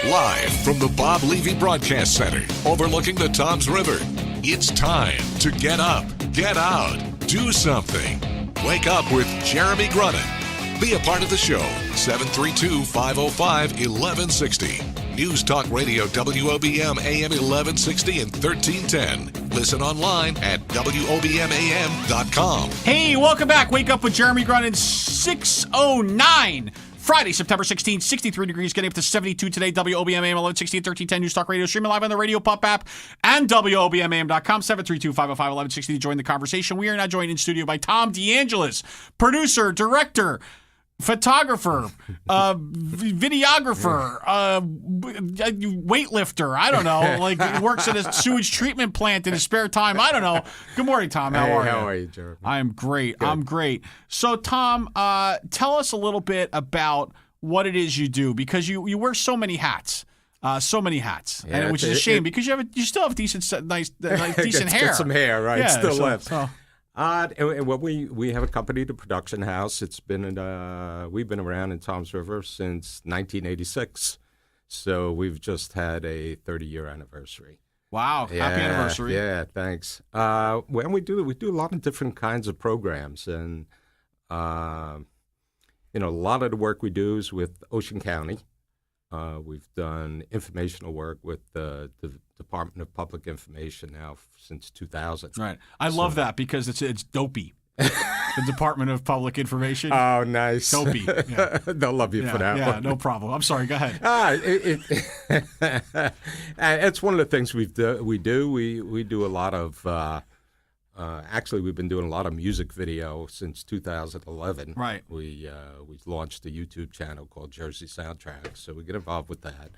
Live from the Bob Levy Broadcast Center overlooking the Toms River, it's time to get up, get out, do something. Wake up with Jeremy Grunin. Be a part of the show, 732-505-1160. News Talk Radio WOBM AM 1160 and 1310. Listen online at WOBMAM.com. Hey, welcome back. Wake up with Jeremy Grunin, 6:09. Friday, September 16th, 63 degrees, getting up to 72 today. WOBM AM 1160 and 1310 News Talk Radio. Streaming live on the Radio Pop app and WOBMAM.com. 732-505-1160 to join the conversation. We are now joined in studio by Tom DeAngelis, producer, director, photographer, videographer, weightlifter. I don't know. Like, he works at a sewage treatment plant in his spare time. I don't know. Good morning, Tom. How are you? How are you, Jeremy? I'm great. Good. I'm great. So, Tom, tell us a little bit about what it is you do, because you wear so many hats. And which is a shame because you still have decent, nice decent hair. Get some hair, right? Yeah, Still so, left. So. And what we have a company, the production house. It's been we've been around in Toms River since 1986, so we've just had a 30-year anniversary. Wow! Happy anniversary! Yeah, thanks. When we do a lot of different kinds of programs, and a lot of the work we do is with Ocean County. We've done informational work with the Department of Public Information now since 2000. Right. I love that because it's dopey. The Department of Public Information. Oh, nice. Dopey. Yeah. They'll love you for that one. Yeah, no problem. I'm sorry. Go ahead. It's one of the things we do. We do a lot of. Actually, we've been doing a lot of music video since 2011. Right. We launched a YouTube channel called Jersey Soundtracks, so we get involved with that.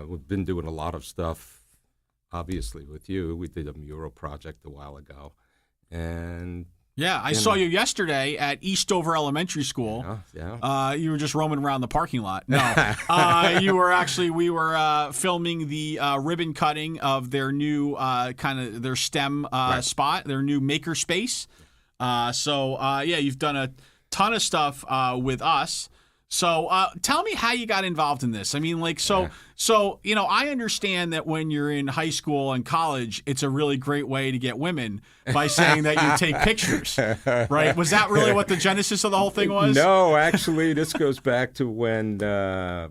We've been doing a lot of stuff, obviously, with you. We did a mural project a while ago, and yeah, I saw you yesterday at Eastover Elementary School. Yeah. You were just roaming around the parking lot. No, we were filming the ribbon cutting of their new their STEM spot, their new maker space. You've done a ton of stuff with us. So tell me how you got involved in this. I mean, I understand that when you're in high school and college, it's a really great way to get women by saying that you take pictures, right? Was that really what the genesis of the whole thing was? No, actually, this goes back to when my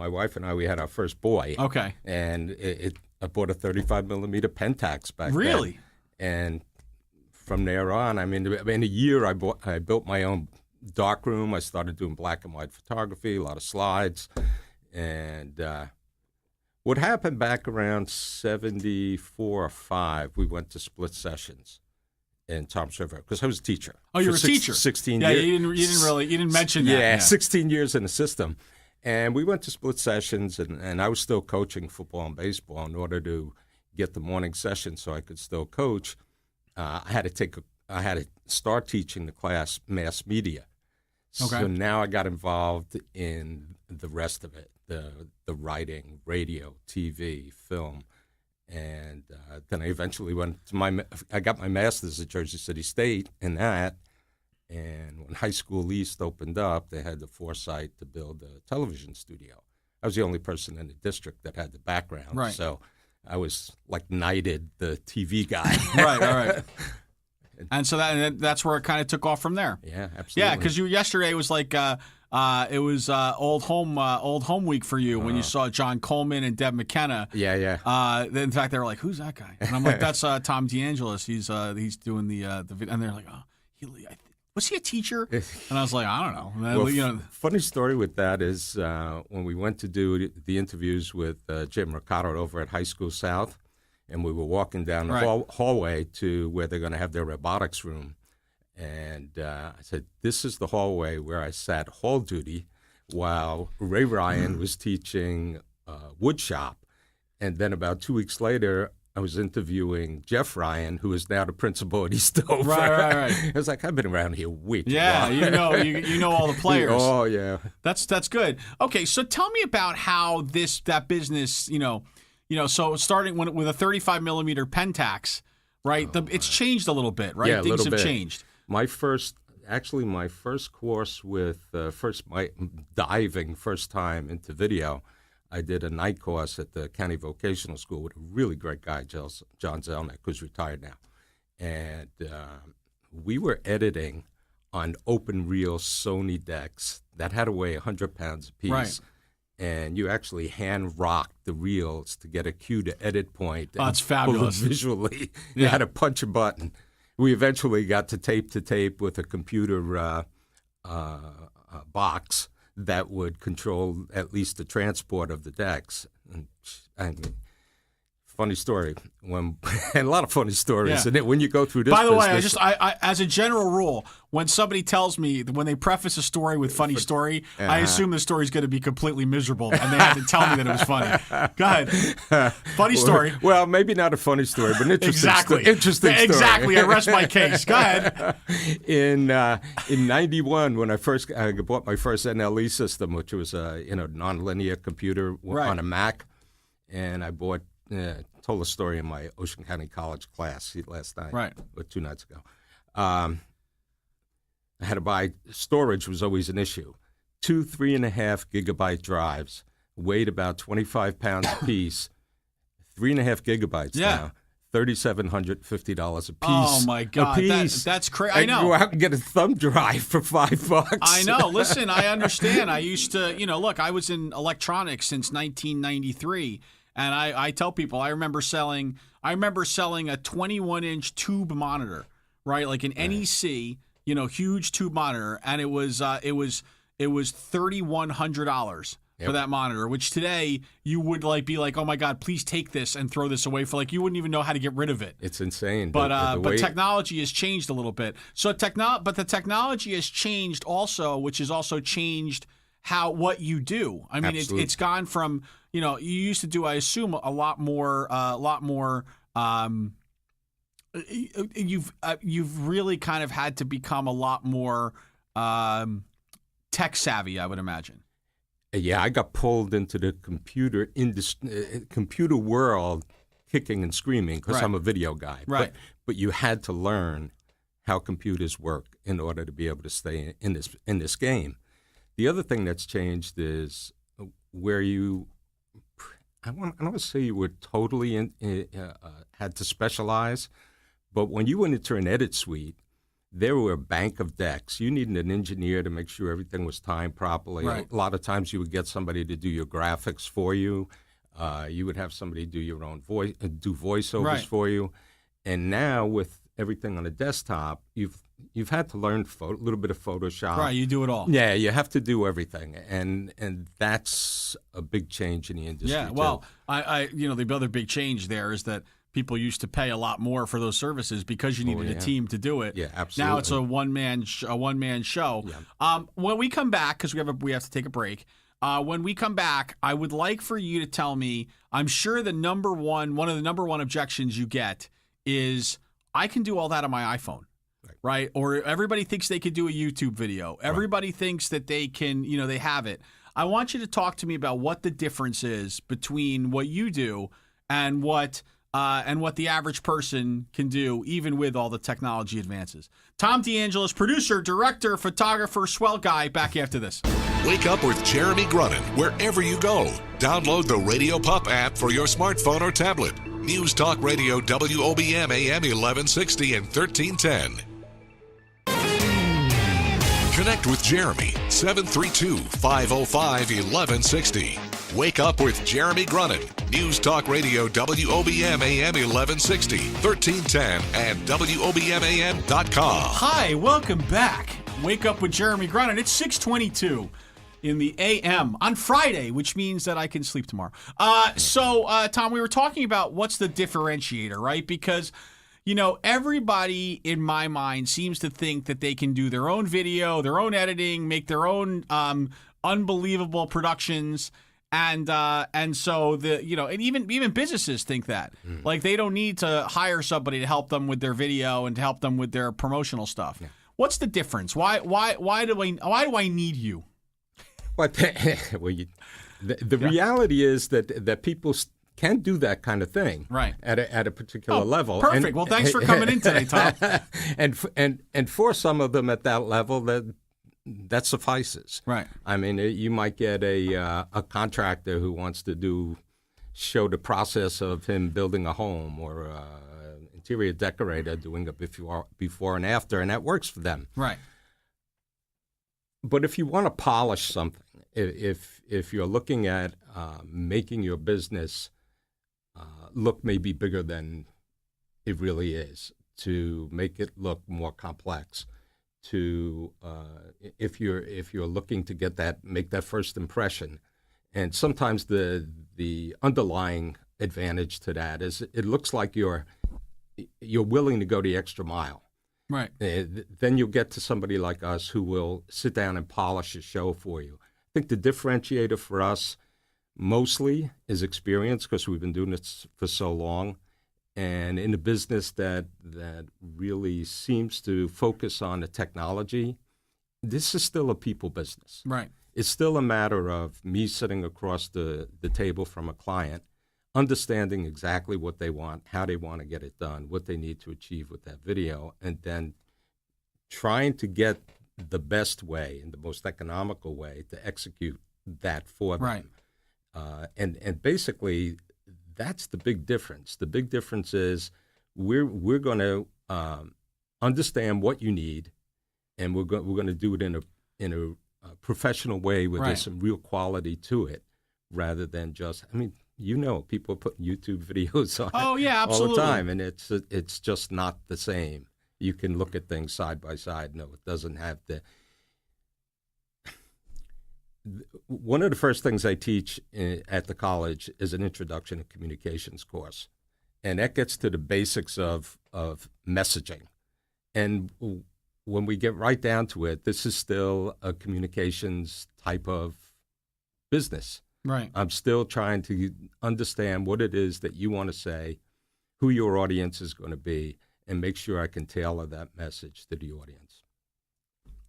wife and we had our first boy. Okay. And I bought a 35 millimeter Pentax back then. Really? And from there on, in a year, I built my own darkroom. I started doing black and white photography, a lot of slides. And what happened back around 74 or 5, we went to split sessions in Toms River because I was a teacher. Oh, you were a teacher? 16 years. Yeah, you didn't mention that. Yeah, 16 years in the system. And we went to split sessions, and I was still coaching football and baseball in order to get the morning session so I could still coach. I had to start teaching the class mass media. Okay. So now I got involved in the rest of it, the writing, radio, TV, film, and then I eventually went to I got my master's at Jersey City State in that, and when High School East opened up, they had the foresight to build a television studio. I was the only person in the district that had the background, right. So I was like knighted the TV guy. Right, all right. And so that's where it kind of took off from there. Yeah, absolutely. Yeah, because yesterday was like it was old home week for you when you saw John Coleman and Deb McKenna. Yeah. In fact, they were like, "Who's that guy?" And I'm like, "That's Tom DeAngelis. He's doing the video." And they're like, "Oh, was he a teacher?" And I was like, "I don't know." Well, funny story with that is when we went to do the interviews with Jim Ricardo over at High School South. And we were walking down the hallway to where they're going to have their robotics room. And I said, this is the hallway where I sat hall duty while Ray Ryan was teaching wood shop. And then about 2 weeks later, I was interviewing Jeff Ryan, who is now the principal at Eastover. Right. I was like, I've been around here way too long. Yeah, you know all the players. Oh, yeah. That's good. Okay, so tell me about how that business, so starting with a 35 millimeter Pentax, right? It's changed a little bit, right? Yeah, Things have changed. My first course with my diving first time into video, I did a night course at the County Vocational School with a really great guy, John Zelnick, who's retired now. And we were editing on open reel Sony decks that had to weigh 100 pounds apiece. Right. And you actually hand rocked the reels to get a cue to edit point. Oh, it's fabulous. Visually, you had to punch a button. We eventually got to tape with a computer box that would control at least the transport of the decks. And, I mean, funny story. And a lot of funny stories. Yeah. And when you go through this, by the way, business, I as a general rule, when somebody tells me when they preface a story with funny story, I assume the story is going to be completely miserable, and they have to tell me that it was funny. Go ahead. Funny story. Well, maybe not a funny story, but an interesting interesting story. Exactly. I rest my case. Go ahead. In '91, when I bought my first NLE system, which was a nonlinear computer on a Mac, and I bought. Told a story in my Ocean County College class last night, or 2 nights ago. I had to buy storage was always an issue. 2 3.5 gigabyte drives weighed about 25 pounds apiece. 3.5 gigabytes now. $3,750 a piece. Oh my God, that's crazy! I know. Go out and get a thumb drive for $5. I know. Listen, I understand. I used to, look, I was in electronics since 1993. And I tell people I remember selling a 21-inch tube monitor, right? Like an NEC, huge tube monitor, and it was $3,100 for that monitor, which today you would be like, oh my God, please take this and throw this away for you wouldn't even know how to get rid of it. It's insane. But technology has changed a little bit. But the technology has changed also, which has also changed what you do. I mean, it's gone from you used to do, I assume, a lot more. You've really kind of had to become a lot more tech savvy, I would imagine. Yeah, I got pulled into the computer world, kicking and screaming because I'm a video guy. Right. But you had to learn how computers work in order to be able to stay in this game. The other thing that's changed is where I don't want to say you were totally had to specialize, but when you went into an edit suite, there were a bank of decks. You needed an engineer to make sure everything was timed properly. Right. A lot of times you would get somebody to do your graphics for you. You would have somebody do your own voiceovers for you. And now with everything on a desktop, you've had to learn a little bit of Photoshop. Right, you do it all. Yeah, you have to do everything, and that's a big change in the industry. Yeah, well, the other big change there is that people used to pay a lot more for those services because you needed a team to do it. Yeah, absolutely. Now it's a one man show. Yeah. When we come back, because we have to take a break. When we come back, I would like for you to tell me. I'm sure one of the number one objections you get is I can do all that on my iPhone. Right? Or everybody thinks they can do a YouTube video. Everybody thinks that they can, they have it. I want you to talk to me about what the difference is between what you do and what the average person can do, even with all the technology advances. Tom DeAngelis, producer, director, photographer, swell guy, back after this. Wake up with Jeremy Grunin wherever you go. Download the Radio Pup app for your smartphone or tablet. News Talk Radio WOBM AM 1160 and 1310. Connect with Jeremy, 732-505-1160. Wake up with Jeremy Grunin. News Talk Radio WOBM AM 1160, 1310, and WOBMAM.com. Hi, welcome back. Wake up with Jeremy Grunin. It's 6:22 in the AM on Friday, which means that I can sleep tomorrow. So, Tom, we were talking about what's the differentiator, right? Because everybody in my mind seems to think that they can do their own video, their own editing, make their own unbelievable productions, and so and even businesses think that like they don't need to hire somebody to help them with their video and to help them with their promotional stuff. Yeah. What's the difference? Why do I need you? Well, the reality is that people can do that kind of thing, right? At a particular level. Perfect. Well, thanks for coming in today, Tom. and for some of them at that level, that that suffices. Right. I mean, you might get a contractor who wants to show the process of him building a home, or an interior decorator doing a before and after, and that works for them. Right. But if you want to polish something, if you're looking at making your business look maybe bigger than it really is, to make it look more complex, to if you're looking to make that first impression, and sometimes the underlying advantage to that is it looks like you're willing to go the extra mile. Right. Then you'll get to somebody like us who will sit down and polish a show for you. I think the differentiator for us mostly is experience, because we've been doing this for so long. And in a business that really seems to focus on the technology, this is still a people business. Right. It's still a matter of me sitting across the table from a client, understanding exactly what they want, how they want to get it done, what they need to achieve with that video, and then trying to get the best way and the most economical way to execute that for them. Right. And basically, that's the big difference. The big difference is we're going to understand what you need, and we're going to do it in a professional way where there's some real quality to it, rather than just, I mean, people put YouTube videos on all the time, and it's just not the same. You can look at things side by side. No, it doesn't have the. One of the first things I teach at the college is an introduction to communications course, and that gets to the basics of messaging. And when we get right down to it, this is still a communications type of business. Right. I'm still trying to understand what it is that you want to say, who your audience is going to be, and make sure I can tailor that message to the audience.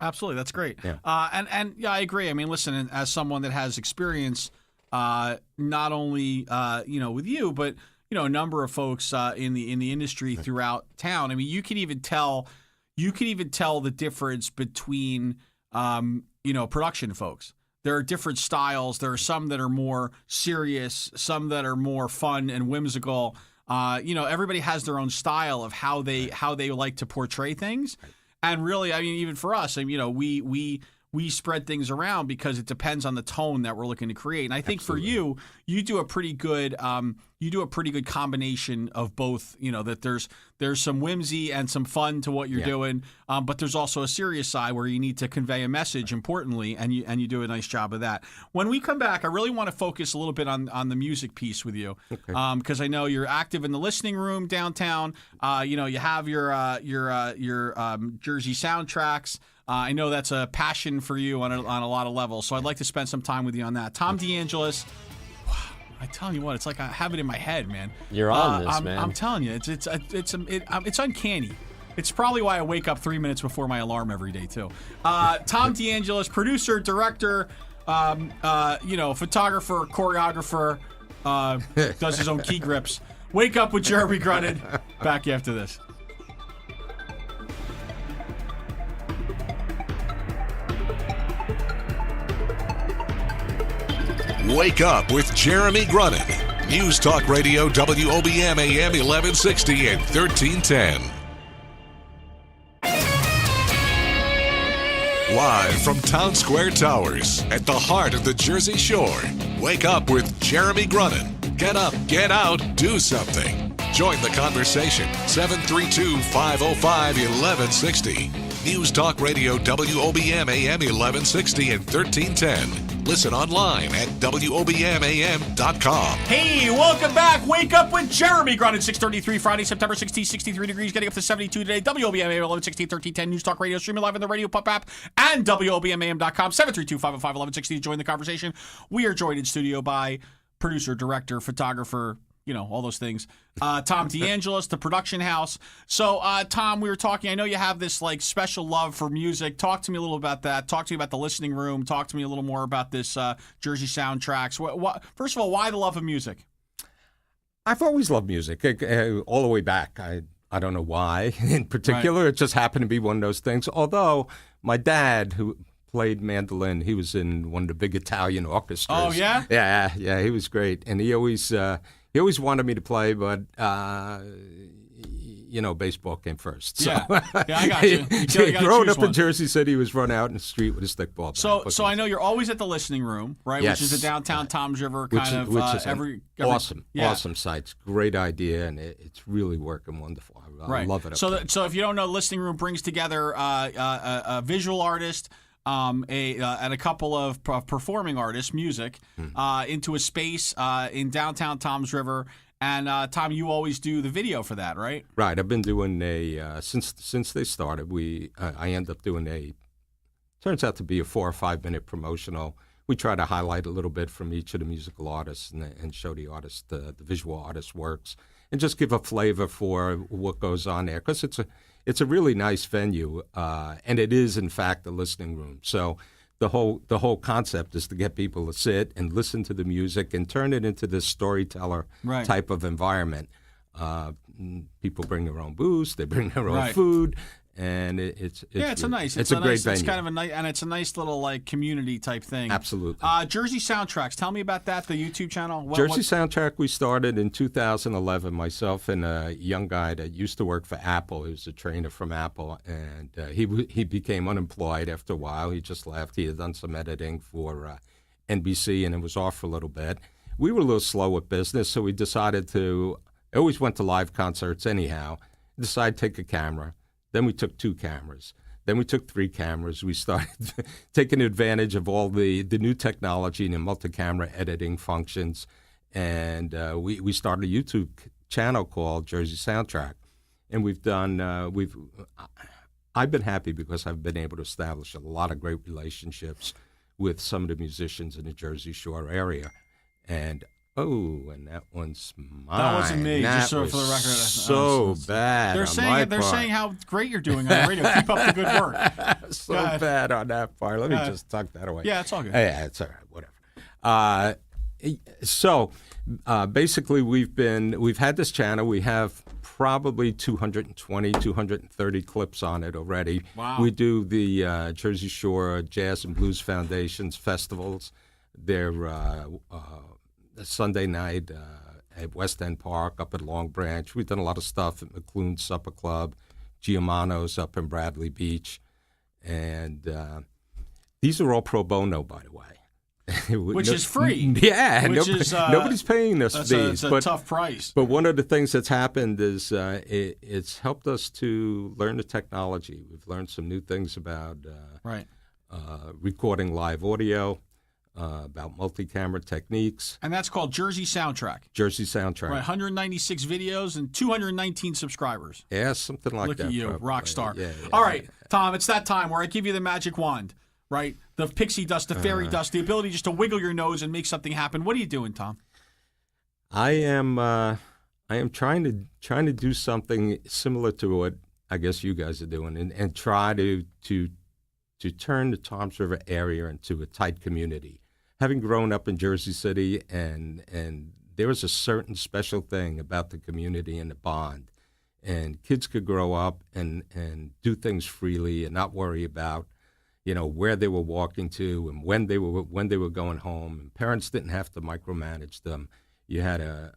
Absolutely. That's great. Yeah. And yeah, I agree. I mean, listen, as someone that has experience, not only, with you, but, a number of folks in the industry throughout town. I mean, you can even tell the difference between, production folks. There are different styles. There are some that are more serious, some that are more fun and whimsical. Everybody has their own style of how they like to portray things. And really, I mean, even for us, I mean, we spread things around because it depends on the tone that we're looking to create. And I think Absolutely. for you do a pretty good combination of both. That there's some whimsy and some fun to what you're doing, but there's also a serious side where you need to convey a message importantly, and you do a nice job of that. When we come back, I really want to focus a little bit on the music piece with you, because I know you're active in the listening room downtown. You have your Jersey soundtracks. I know that's a passion for you on a lot of levels, so I'd like to spend some time with you on that. Tom DeAngelis, I tell you what, it's like I have it in my head, man. You're on this, man. I'm telling you, it's uncanny. It's probably why I wake up 3 minutes before my alarm every day too. Tom DeAngelis, producer, director, photographer, choreographer, does his own key grips. Wake Up with Jeremy Grunin. Back after this. Wake Up with Jeremy Grunin. News Talk Radio WOBM AM 1160 and 1310. Live from Town Square Towers at the heart of the Jersey Shore. Wake Up with Jeremy Grunin. Get up, get out, do something. Join the conversation. 732-505-1160. News Talk Radio WOBM AM 1160 and 1310. Listen online at WOBMAM.com. Hey, welcome back. Wake Up with Jeremy Grunin. 6:33 Friday, September 16th, 63 degrees, getting up to 72 today. WOBMAM 1160 1310. News Talk Radio, streaming live on the Radio Pop app and WOBMAM.com. 732-505-1160 to join the conversation. We are joined in studio by producer, director, photographer, all those things. Tom DeAngelis, the production house. So, Tom, we were talking. I know you have this special love for music. Talk to me a little about that. Talk to me about the listening room. Talk to me a little more about this Jersey soundtracks. First of all, why the love of music? I've always loved music, all the way back. I don't know why in particular. Right. It just happened to be one of those things. Although my dad, who played mandolin. He was in one of the big Italian orchestras. Oh, yeah? Yeah, he was great. And he always wanted me to play, but baseball came first. So. Yeah, I got you. Growing up in Jersey City, he was run out in the street with a stickball bat. So I know you're always at the listening room, right? Yes. Which is the downtown Toms River Which is every awesome site. Great idea, and it's really working wonderful. I love it. So if you don't know, the listening room brings together a visual artist, and a couple of performing artists, music, into a space in downtown Toms River. And Tom, you always do the video for that, right? Right. I've been doing since they started. I end up doing turns out to be a 4 or 5 minute promotional. We try to highlight a little bit from each of the musical artists and show the artist, the visual artist works, and just give a flavor for what goes on there, because it's a really nice venue, and it is in fact a listening room. So the whole concept is to get people to sit and listen to the music and turn it into this storyteller type of environment. People bring their own booze, they bring their own food, and it's a great venue. It's kind of a nice, and it's a nice little like community type thing. Absolutely. Jersey Soundtracks. Tell me about that. The YouTube channel. Jersey Soundtrack. We started in 2011. Myself and a young guy that used to work for Apple. He was a trainer from Apple, and he became unemployed after a while. He just left. He had done some editing for NBC, and it was off for a little bit. We were a little slow with business, so we decided to. I always went to live concerts anyhow. Decided to take a camera. Then we took 2 cameras. Then we took 3 cameras. We started taking advantage of all the new technology and the multi-camera editing functions. And we started a YouTube channel called Jersey Soundtrack. And I've been happy because I've been able to establish a lot of great relationships with some of the musicians in the Jersey Shore area. And that one's mine. That wasn't me. Just so for the record, so bad. They're saying how great you're doing on the radio. Keep up the good work. So bad on that part. Let me just tuck that away. Yeah, it's all good. Yeah, it's all right. Whatever. Basically, we've had this channel. We have probably 220, 230 clips on it already. Wow. We do the Jersey Shore Jazz and Blues Foundation's festivals. They're Sunday night at West End Park, up at Long Branch. We've done a lot of stuff at McClune's Supper Club, Giamano's up in Bradley Beach. And these are all pro bono, by the way. Which is free. Yeah. Nobody's paying us these. It's a tough price. But one of the things that's happened is it's helped us to learn the technology. We've learned some new things about recording live audio. About multi-camera techniques. And that's called Jersey Soundtrack. Jersey Soundtrack. Right, 196 videos and 219 subscribers. Yeah, something like that. Look at you, probably. rock star. Yeah, all right, Tom, it's that time where I give you the magic wand, right? The pixie dust, the fairy dust, the ability just to wiggle your nose and make something happen. What are you doing, Tom? I am trying to do something similar to what I guess you guys are doing, and try to turn the Toms River area into a tight community. Having grown up in Jersey City, and there was a certain special thing about the community and the bond, and kids could grow up and do things freely and not worry about, where they were walking to and when they were going home. And parents didn't have to micromanage them. You had a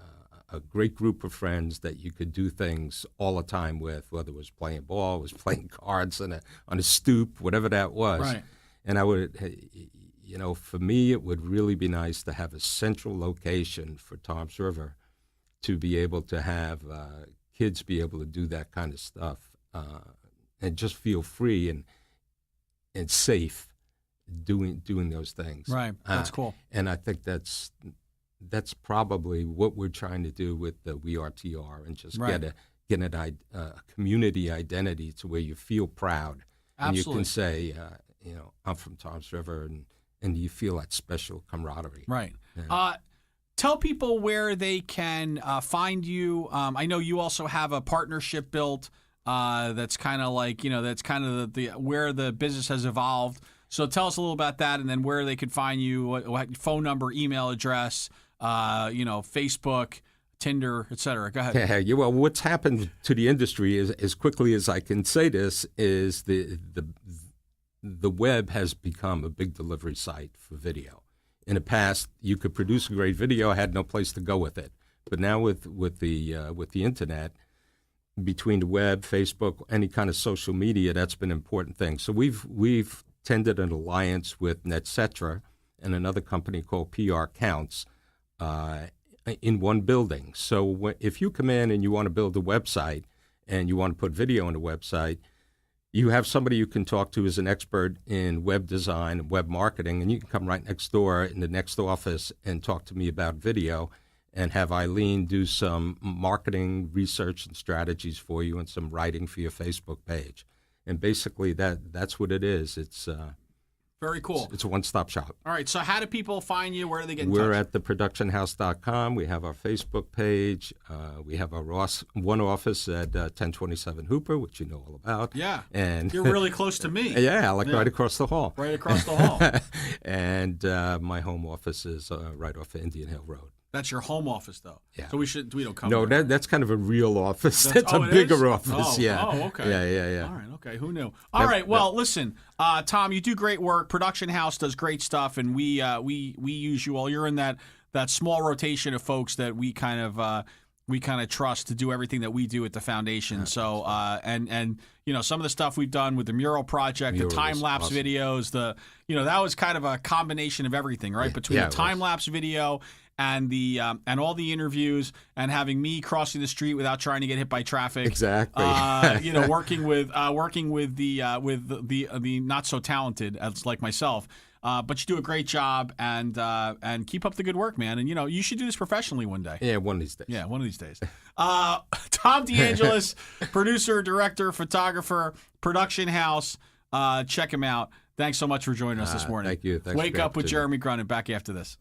great group of friends that you could do things all the time with, whether it was playing ball, it was playing cards on a stoop, whatever that was. Right. And I would. For me, it would really be nice to have a central location for Toms River to be able to have kids be able to do that kind of stuff and just feel free and safe doing those things. Right, that's cool. And I think that's probably what we're trying to do with the We Are TR, and just get a community identity to where you feel proud. Absolutely. And you can say, I'm from Toms River, and you feel that special camaraderie. Right. Yeah. Tell people where they can find you. I know you also have a partnership built that's kind of like, that's kind of the where the business has evolved. So tell us a little about that, and then where they could find you, what phone number, email address, Facebook, Tinder, et cetera. Go ahead. Yeah, well, what's happened to the industry is, as quickly as I can say this, is the web has become a big delivery site for video. In the past, you could produce a great video, had no place to go with it. But now with the internet, between the web, Facebook, any kind of social media, that's been an important thing. So we've tended an alliance with NetCetra and another company called PR Counts in one building. So if you come in and you want to build a website and you want to put video on the website, you have somebody you can talk to as an expert in web design and web marketing, and you can come right next door in the next office and talk to me about video and have Eileen do some marketing research and strategies for you and some writing for your Facebook page. And basically that's what it is. It's very cool. It's a one-stop shop. All right, so how do people find you? Where do they get in We're touch? at theproductionhouse.com. We have our Facebook page. We have our one office at 1027 Hooper, which you know all about. Yeah, and you're really close to me. Yeah, right across the hall. Right across the hall. And my home office is right off of Indian Hill Road. That's your home office, though. Yeah. So we don't come. No, that's kind of a real office. That's a bigger office. Oh, yeah. Oh, okay. Yeah. All right. Okay. Who knew? All right. Well, listen, Tom, you do great work. Production House does great stuff, and we use you all. You're in that small rotation of folks that we kind of trust to do everything that we do at the foundation. So and you know, some of the stuff we've done with the mural project, the time lapse videos, that was kind of a combination of everything, right? Between the time lapse video and the and all the interviews and having me crossing the street without trying to get hit by traffic. Exactly. Working with the not so talented as like myself. But you do a great job, and keep up the good work, man. And you should do this professionally one day. Yeah, one of these days. Yeah, one of these days. Tom DeAngelis, producer, director, photographer, Production House. Check him out. Thanks so much for joining us this morning. Thank you. Thanks Wake Up with Jeremy Grunin. Back after this.